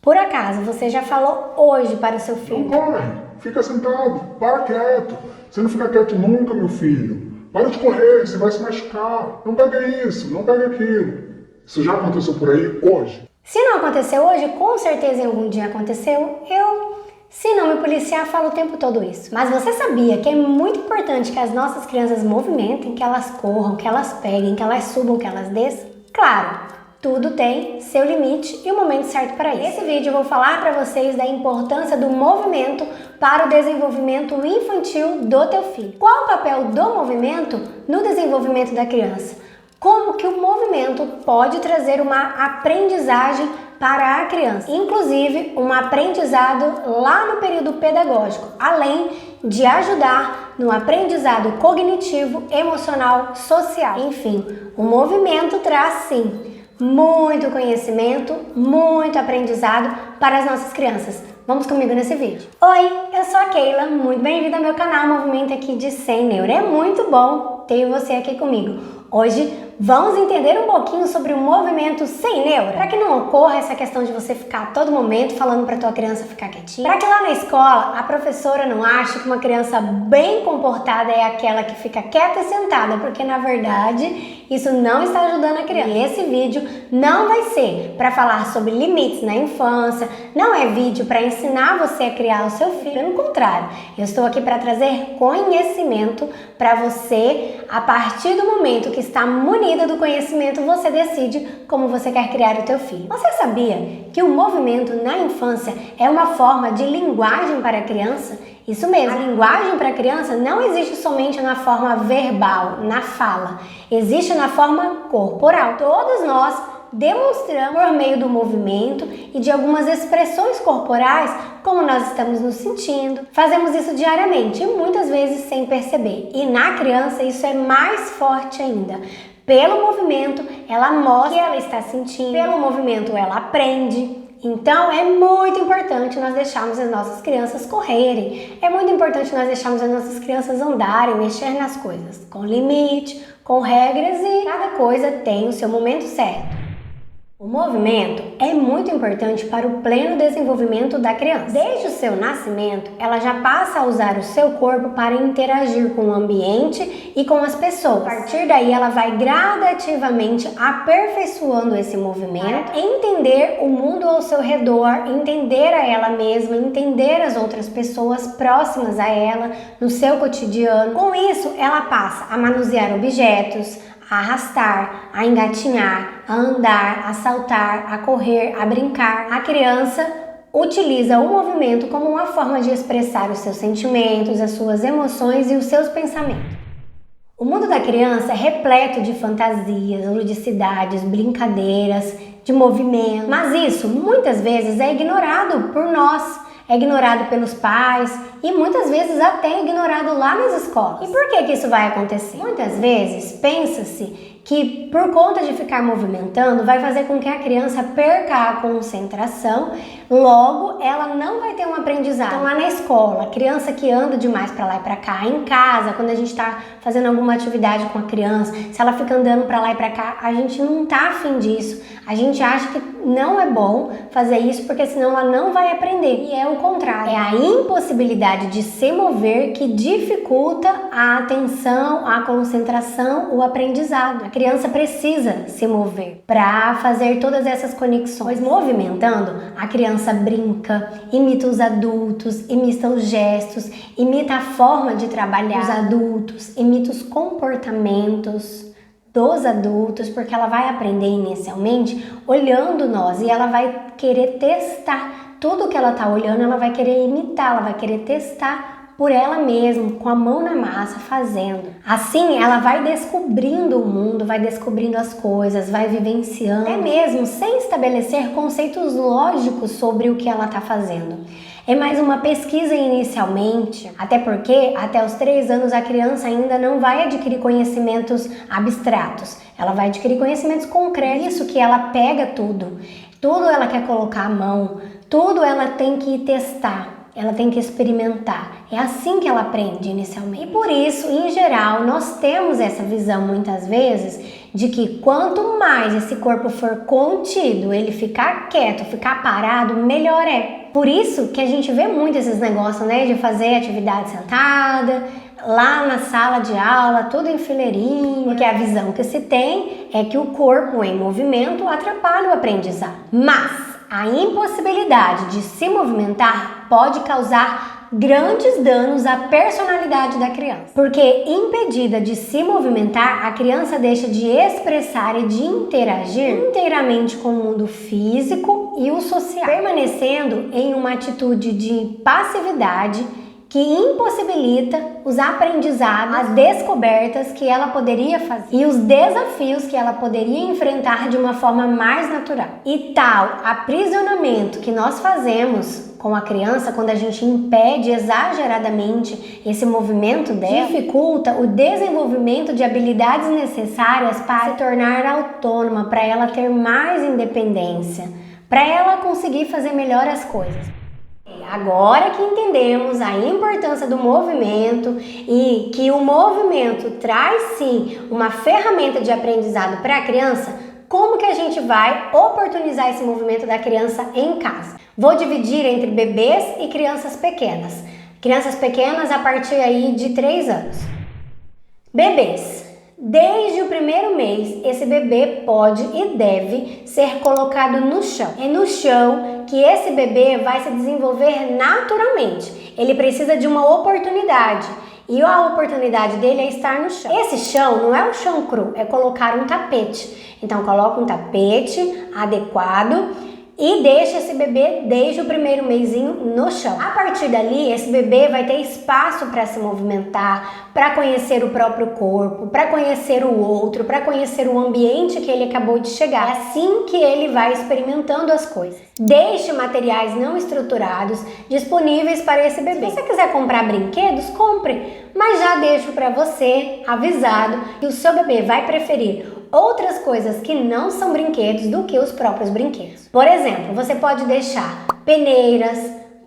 Por acaso, você já falou hoje para o seu filho? Não corre, fica sentado, para quieto. Você não fica quieto nunca, meu filho. Para de correr, você vai se machucar. Não pega isso, não pega aquilo. Isso já aconteceu por aí hoje? Se não aconteceu hoje, com certeza em algum dia aconteceu. Se não me policiar, falo o tempo todo isso. Mas você sabia que é muito importante que as nossas crianças movimentem, que elas corram, que elas peguem, que elas subam, que elas desçam? Claro! Tudo tem seu limite e o momento certo para isso. Nesse vídeo eu vou falar para vocês da importância do movimento para o desenvolvimento infantil do teu filho. Qual o papel do movimento no desenvolvimento da criança? Como que o movimento pode trazer uma aprendizagem para a criança, inclusive um aprendizado lá no período pedagógico, além de ajudar no aprendizado cognitivo, emocional, social. Enfim, o movimento traz sim muito conhecimento, muito aprendizado para as nossas crianças. Vamos comigo nesse vídeo. Oi, eu sou a Keila, muito bem-vinda ao meu canal Movimento aqui de Sem Neuro. É muito bom ter você aqui comigo. Hoje vamos entender um pouquinho sobre o movimento sem neura, para que não ocorra essa questão de você ficar a todo momento falando para tua criança ficar quietinha, para que lá na escola a professora não ache que uma criança bem comportada é aquela que fica quieta e sentada, porque na verdade isso não está ajudando a criança. E esse vídeo não vai ser para falar sobre limites na infância, não é vídeo para ensinar você a criar o seu filho, pelo contrário, eu estou aqui para trazer conhecimento para você. A partir do momento que está munida do conhecimento, você decide como você quer criar o teu filho. Você sabia que o movimento na infância é uma forma de linguagem para a criança? Isso mesmo, a linguagem para a criança não existe somente na forma verbal, na fala, existe na forma corporal. Todos nós demonstramos por meio do movimento e de algumas expressões corporais como nós estamos nos sentindo. Fazemos isso diariamente e muitas vezes sem perceber. E na criança isso é mais forte ainda. Pelo movimento ela mostra o que ela está sentindo, pelo movimento ela aprende. Então é muito importante nós deixarmos as nossas crianças correrem, é muito importante nós deixarmos as nossas crianças andarem, mexer nas coisas, com limite, com regras, e cada coisa tem o seu momento certo. O movimento é muito importante para o pleno desenvolvimento da criança. Desde o seu nascimento, ela já passa a usar o seu corpo para interagir com o ambiente e com as pessoas. A partir daí, ela vai gradativamente aperfeiçoando esse movimento, entender o mundo ao seu redor, entender a ela mesma, entender as outras pessoas próximas a ela no seu cotidiano. Com isso, ela passa a manusear objetos, a arrastar, a engatinhar, a andar, a saltar, a correr, a brincar. A criança utiliza o movimento como uma forma de expressar os seus sentimentos, as suas emoções e os seus pensamentos. O mundo da criança é repleto de fantasias, ludicidades, brincadeiras, de movimento, mas isso muitas vezes é ignorado por nós. É ignorado pelos pais e muitas vezes até ignorado lá nas escolas. E por que isso vai acontecer? Muitas vezes pensa-se que por conta de ficar movimentando vai fazer com que a criança perca a concentração, logo ela não vai ter um aprendizado. Então lá na escola, a criança que anda demais para lá e para cá, em casa, quando a gente está fazendo alguma atividade com a criança, se ela fica andando para lá e para cá, a gente não tá afim disso. A gente acha que não é bom fazer isso porque senão ela não vai aprender. E é o contrário. É a impossibilidade de se mover que dificulta a atenção, a concentração, o aprendizado. A criança precisa se mover para fazer todas essas conexões. Movimentando, a criança brinca, imita os adultos, imita os gestos, imita a forma de trabalhar os adultos, imita os comportamentos dos adultos, porque ela vai aprender inicialmente olhando nós e ela vai querer testar tudo que ela está olhando, ela vai querer imitar, ela vai querer testar por ela mesma, com a mão na massa, fazendo. Assim, ela vai descobrindo o mundo, vai descobrindo as coisas, vai vivenciando, até mesmo sem estabelecer conceitos lógicos sobre o que ela está fazendo. É mais uma pesquisa inicialmente, até porque até os 3 anos a criança ainda não vai adquirir conhecimentos abstratos, ela vai adquirir conhecimentos concretos. Isso que ela pega tudo ela quer colocar a mão, tudo ela tem que testar. Ela tem que experimentar. É assim que ela aprende inicialmente. E por isso, em geral, nós temos essa visão muitas vezes de que quanto mais esse corpo for contido, ele ficar quieto, ficar parado, melhor é. Por isso que a gente vê muito esses negócios, né, de fazer atividade sentada, lá na sala de aula, tudo em fileirinho, porque a visão que se tem é que o corpo em movimento atrapalha o aprendizado. Mas a impossibilidade de se movimentar pode causar grandes danos à personalidade da criança, porque impedida de se movimentar, a criança deixa de expressar e de interagir inteiramente com o mundo físico e o social, permanecendo em uma atitude de passividade que impossibilita os aprendizados, as descobertas que ela poderia fazer e os desafios que ela poderia enfrentar de uma forma mais natural. E tal aprisionamento que nós fazemos com a criança, quando a gente impede exageradamente esse movimento dela, dificulta o desenvolvimento de habilidades necessárias para se tornar autônoma, para ela ter mais independência, para ela conseguir fazer melhor as coisas. Agora que entendemos a importância do movimento e que o movimento traz sim uma ferramenta de aprendizado para a criança, como que a gente vai oportunizar esse movimento da criança em casa? Vou dividir entre bebês e crianças pequenas. Crianças pequenas a partir aí de 3 anos. Bebês. Desde o primeiro mês, esse bebê pode e deve ser colocado no chão. É no chão que esse bebê vai se desenvolver naturalmente. Ele precisa de uma oportunidade. E a oportunidade dele é estar no chão. Esse chão não é o chão cru, é colocar um tapete. Então coloca um tapete adequado e deixa esse bebê desde o primeiro mesinho no chão. A partir dali, esse bebê vai ter espaço para se movimentar, para conhecer o próprio corpo, para conhecer o outro, para conhecer o ambiente que ele acabou de chegar. É assim que ele vai experimentando as coisas. Deixe materiais não estruturados disponíveis para esse bebê. Se você quiser comprar brinquedos, compre, mas já deixo para você avisado que o seu bebê vai preferir outras coisas que não são brinquedos do que os próprios brinquedos. Por exemplo, você pode deixar peneiras,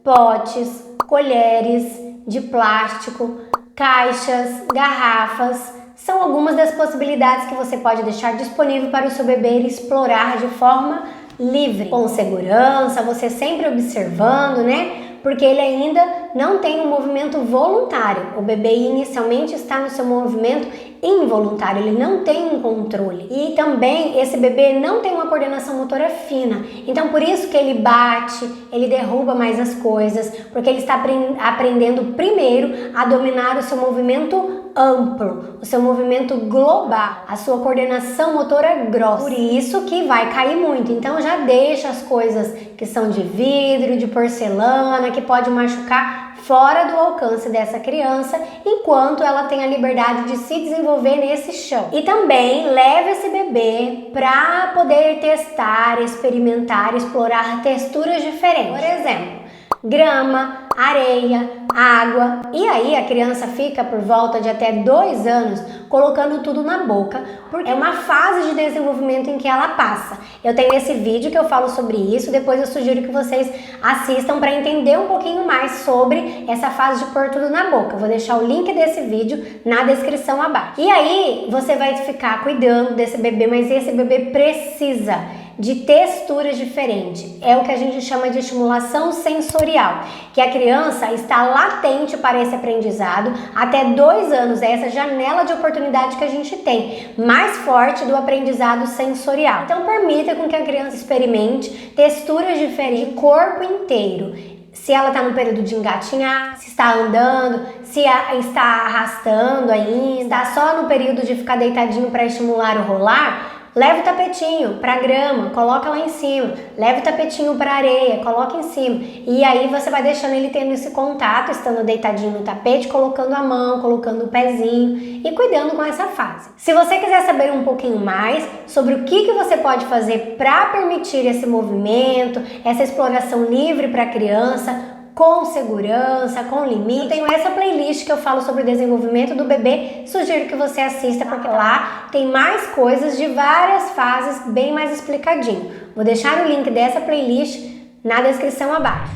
potes, colheres de plástico, caixas, garrafas. São algumas das possibilidades que você pode deixar disponível para o seu bebê explorar de forma livre, com segurança, você sempre observando, né? Porque ele ainda não tem um movimento voluntário. O bebê inicialmente está no seu movimento involuntário, ele não tem um controle. E também esse bebê não tem uma coordenação motora fina. Então por isso que ele bate, ele derruba mais as coisas, porque ele está aprendendo primeiro a dominar o seu movimento amplo, o seu movimento global, a sua coordenação motora grossa. Por isso que vai cair muito. Então já deixa as coisas que são de vidro, de porcelana, que pode machucar fora do alcance dessa criança, enquanto ela tem a liberdade de se desenvolver nesse chão. E também leve esse bebê para poder testar, experimentar, explorar texturas diferentes. Por exemplo, grama, areia, água. E aí a criança fica por volta de até 2 anos colocando tudo na boca, porque é uma fase de desenvolvimento em que ela passa. Eu tenho esse vídeo que eu falo sobre isso, depois eu sugiro que vocês assistam para entender um pouquinho mais sobre essa fase de pôr tudo na boca. Eu vou deixar o link desse vídeo na descrição abaixo. E aí você vai ficar cuidando desse bebê, mas esse bebê precisa de texturas diferentes. É o que a gente chama de estimulação sensorial, que a criança está latente para esse aprendizado até 2 anos. É essa janela de oportunidade que a gente tem, mais forte do aprendizado sensorial. Então permita com que a criança experimente texturas diferentes, corpo inteiro. Se ela está no período de engatinhar, se está andando, se está arrastando ainda, está só no período de ficar deitadinho para estimular o rolar, leva o tapetinho para grama, coloca lá em cima. Leva o tapetinho para areia, coloca em cima. E aí você vai deixando ele tendo esse contato, estando deitadinho no tapete, colocando a mão, colocando o pezinho e cuidando com essa fase. Se você quiser saber um pouquinho mais sobre o que você pode fazer para permitir esse movimento, essa exploração livre para a criança, com segurança, com limite, eu tenho essa playlist que eu falo sobre o desenvolvimento do bebê. Sugiro que você assista, porque lá tem mais coisas de várias fases, bem mais explicadinho. Vou deixar o link dessa playlist na descrição abaixo.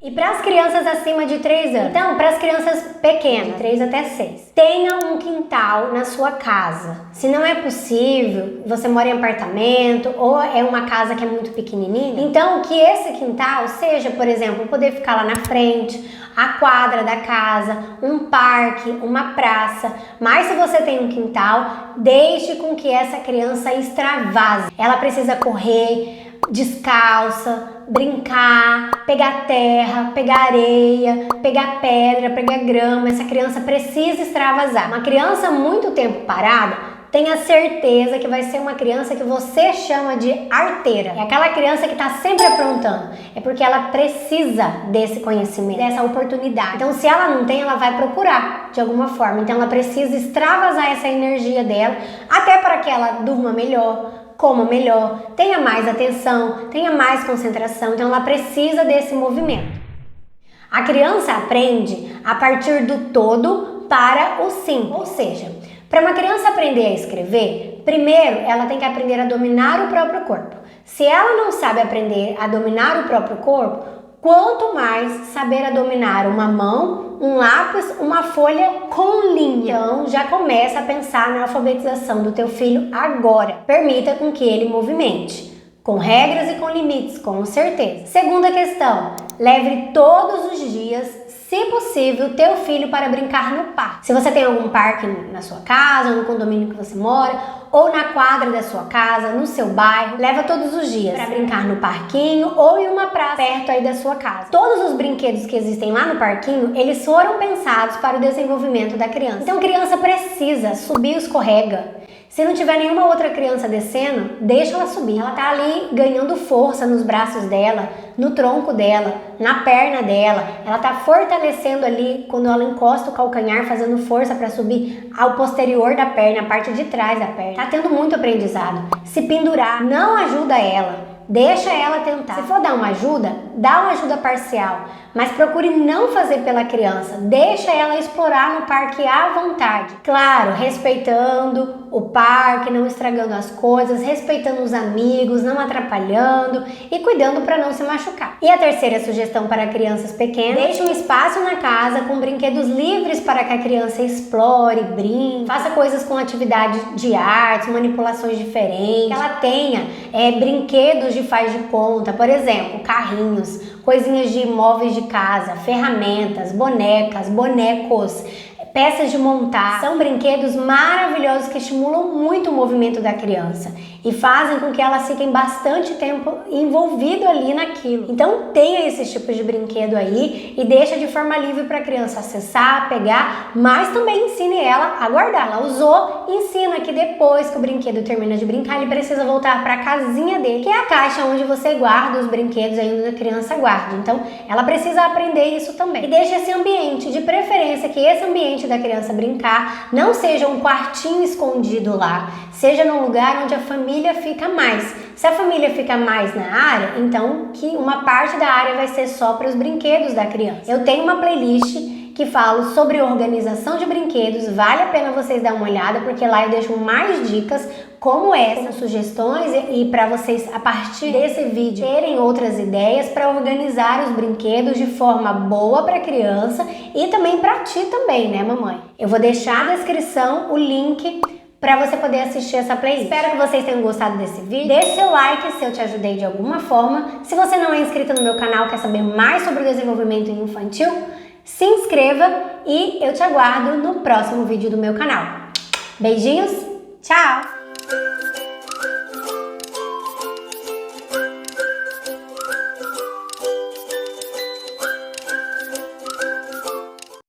E para as crianças acima de 3 anos? Então, para as crianças pequenas, 3 até 6, tenha um quintal na sua casa. Se não é possível, você mora em apartamento ou é uma casa que é muito pequenininha, então que esse quintal seja, por exemplo, poder ficar lá na frente, a quadra da casa, um parque, uma praça. Mas se você tem um quintal, deixe com que essa criança extravase. Ela precisa correr descalça, brincar, pegar terra, pegar areia, pegar pedra, pegar grama. Essa criança precisa extravasar. Uma criança muito tempo parada, tenha certeza que vai ser uma criança que você chama de arteira. É aquela criança que está sempre aprontando. É porque ela precisa desse conhecimento, dessa oportunidade. Então, se ela não tem, ela vai procurar de alguma forma. Então, ela precisa extravasar essa energia dela, até para que ela durma melhor, coma melhor, tenha mais atenção, tenha mais concentração. Então ela precisa desse movimento. A criança aprende a partir do todo para o simples. Ou seja, para uma criança aprender a escrever, primeiro ela tem que aprender a dominar o próprio corpo. Se ela não sabe aprender a dominar o próprio corpo, quanto mais saber a dominar uma mão, um lápis, uma folha com linha. Então já começa a pensar na alfabetização do teu filho agora. Permita com que ele movimente, com regras e com limites, com certeza. Segunda questão, leve todos os dias, se possível, teu filho para brincar no parque. Se você tem algum parque na sua casa, ou no condomínio que você mora, ou na quadra da sua casa, no seu bairro, leva todos os dias para brincar no parquinho ou em uma praça perto aí da sua casa. Todos os brinquedos que existem lá no parquinho, eles foram pensados para o desenvolvimento da criança. Então a criança precisa subir, escorrega. Se não tiver nenhuma outra criança descendo, deixa ela subir. Ela tá ali ganhando força nos braços dela, no tronco dela, na perna dela. Ela tá fortalecendo ali quando ela encosta o calcanhar, fazendo força para subir ao posterior da perna, a parte de trás da perna. Tá tendo muito aprendizado. Se pendurar não ajuda ela. Deixa ela tentar. Se for dar uma ajuda parcial, mas procure não fazer pela criança. Deixa ela explorar no parque à vontade. Claro, respeitando o parque, não estragando as coisas, respeitando os amigos, não atrapalhando e cuidando para não se machucar. E a terceira sugestão para crianças pequenas: deixe um espaço na casa com brinquedos livres para que a criança explore, brinque, faça coisas com atividade de artes, manipulações diferentes, que ela tenha brinquedos de faz de conta, por exemplo, carrinhos, coisinhas de móveis de casa, ferramentas, bonecas, bonecos, peças de montar. São brinquedos maravilhosos que estimulam muito o movimento da criança e fazem com que elas fiquem bastante tempo envolvido ali naquilo. Então tenha esses tipos de brinquedo aí e deixa de forma livre para a criança acessar, pegar, mas também ensine ela a guardar. Ela usou, ensina que depois que o brinquedo termina de brincar, ele precisa voltar para a casinha dele, que é a caixa onde você guarda os brinquedos aí onde a criança guarda. Então ela precisa aprender isso também. E deixa esse ambiente, de preferência que esse ambiente da criança brincar não seja um quartinho escondido lá, seja num lugar onde a família fica mais. Se a família fica mais na área, então que uma parte da área vai ser só para os brinquedos da criança. Eu tenho uma playlist que falo sobre organização de brinquedos, vale a pena vocês dar uma olhada, porque lá eu deixo mais dicas como essa, sugestões e para vocês, a partir desse vídeo, terem outras ideias para organizar os brinquedos de forma boa para a criança e também para ti também, né, mamãe? Eu vou deixar na descrição o link para você poder assistir essa playlist. Espero que vocês tenham gostado desse vídeo. Deixe seu like se eu te ajudei de alguma forma. Se você não é inscrito no meu canal, quer saber mais sobre o desenvolvimento infantil, se inscreva e eu te aguardo no próximo vídeo do meu canal. Beijinhos, tchau!